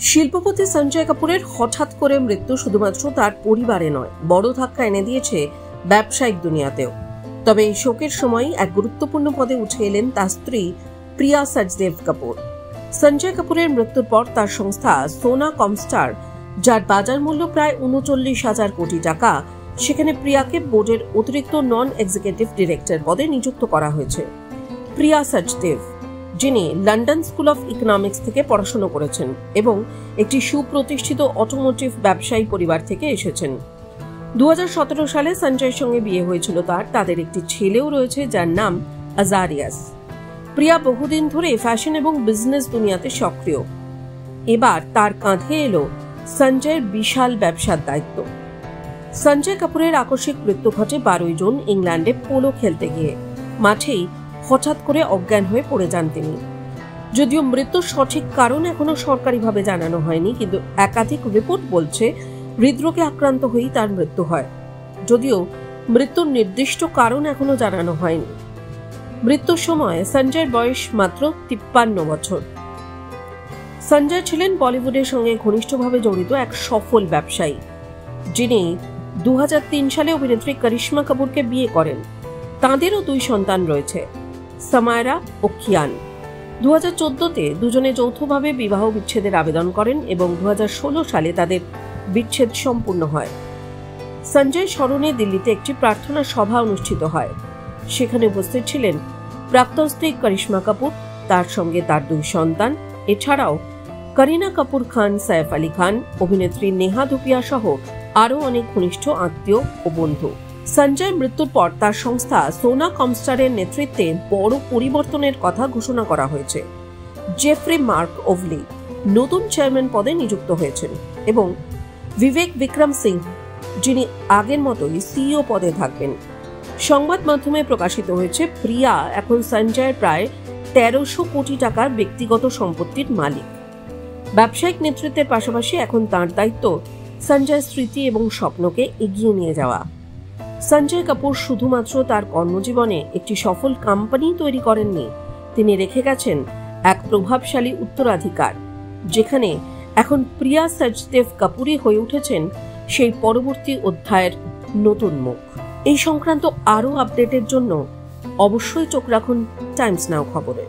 শিল্পপতি সঞ্জয় কাপুরের হঠাৎ করে মৃত্যু শুধুমাত্র তার পরিবারে নয়, বড় ধাক্কা এনে দিয়েছে ব্যবসায়িক দুনিয়াতেও। তবে এই শোকের সময় এক গুরুত্বপূর্ণ পদে উঠে এলেন তার স্ত্রী প্রিয়া সচদেব কাপুর। সঞ্জয় কাপুরের মৃত্যুর পর তার সংস্থা সোনা কমস্টার, যার বাজার মূল্য প্রায় ৩৯,০০০ কোটি টাকা, সেখানে প্রিয়াকে বোর্ডের অতিরিক্ত নন এক্সিকিউটিভ ডিরেক্টর পদে নিযুক্ত করা হয়েছে। প্রিয়া সচদেব, যিনি লন্ডন স্কুল অফ ইকোনমিক্স থেকে পড়াশোনা করেছেন এবং একটি সুপ্রতিষ্ঠিত অটোমোটিভ ব্যবসায়ী পরিবার থেকে এসেছেন। ২০১৭ সালে সঞ্জয়ের সঙ্গে বিয়ে হয়েছিল তাদের একটি ছেলেও রয়েছে, যার নাম আজারিয়াস। প্রিয়া বহুদিন ধরে ফ্যাশন এবং বিজনেস দুনিয়াতে সক্রিয়। এবার তার কাঁধে এলো সঞ্জয়ের বিশাল ব্যবসার দায়িত্ব। সঞ্জয় কাপুরের আকস্মিক মৃত্যু ঘটে ১২ জুন ইংল্যান্ডে পোলো খেলতে গিয়ে। মাঠেই হঠাৎ করে অজ্ঞান হয়ে পড়ে যান তিনি। যদিও মৃত্যুর সঠিক কারণ এখনো সরকারিভাবে জানানো হয়নি, কিন্তু একাধিক রিপোর্ট বলছে হৃদরোগে আক্রান্ত হয়েই তার মৃত্যু হয়। যদিও মৃত্যুর নির্দিষ্ট কারণ এখনো জানানো হয়নি। মৃত্যুর সময় সঞ্জয়ের বয়স মাত্র ৫৩ বছর। সঞ্জয় ছিলেন বলিউডের সঙ্গে ঘনিষ্ঠভাবে জড়িত এক সফল ব্যবসায়ী, যিনি ২০০৩ সালে অভিনেত্রী করিশ্মা কাপুরকে বিয়ে করেন। তাঁদেরও ২ সন্তান রয়েছে, সামায়রা ও কিয়ান। ২০১৪-তে দুজনে যৌথভাবে বিবাহ বিচ্ছেদের আবেদন করেন এবং ২০১৬ সালে তাদের বিচ্ছেদ সম্পূর্ণ হয়। সঞ্জয় স্মরণে দিল্লিতে একটি প্রার্থনা সভা অনুষ্ঠিত হয়। সেখানে উপস্থিত ছিলেন প্রাক্তন স্ত্রী করিশ্মা কাপুর, তার সঙ্গে তার ২ সন্তান, এছাড়াও করিনা কাপুর খান, সাইফ আলী খান, অভিনেত্রী নেহা ধুপিয়া সহ আরও অনেক ঘনিষ্ঠ আত্মীয় ও বন্ধু। সঞ্জয়ের মৃত্যুর পর তার সংস্থা সোনা কমস্টারের নেতৃত্বে বড় পরিবর্তনের কথা ঘোষণা করা হয়েছে। জেফ্রি মার্ক ওভলি নতুন চেয়ারম্যান পদে নিযুক্ত হয়েছেন এবং বিবেক বিক্রম সিং, যিনি আগের মতোই সিইও পদে থাকবেন। সংবাদ মাধ্যমে প্রকাশিত হয়েছে প্রিয়া এখন সঞ্জয়ের প্রায় ১৩০০ কোটি টাকার ব্যক্তিগত সম্পত্তির মালিক। ব্যবসায়িক নেতৃত্বের পাশাপাশি এখন তাঁর দায়িত্ব সঞ্জয়ের স্মৃতি এবং স্বপ্নকে এগিয়ে নিয়ে যাওয়া। সঞ্জয় কাপুর শুধুমাত্র তার কর্মজীবনে একটি সফল কোম্পানি তৈরি করেননি, তিনি রেখে গেছেন এক প্রভাবশালী উত্তরাধিকার, যেখানে এখন প্রিয়া সচদেব কাপুরই হয়ে উঠেছেন সেই পরবর্তী অধ্যায়ের নতুন মুখ। এই সংক্রান্ত আরও আপডেটের জন্য অবশ্যই চোখ রাখুন টাইমস নাও খবরে।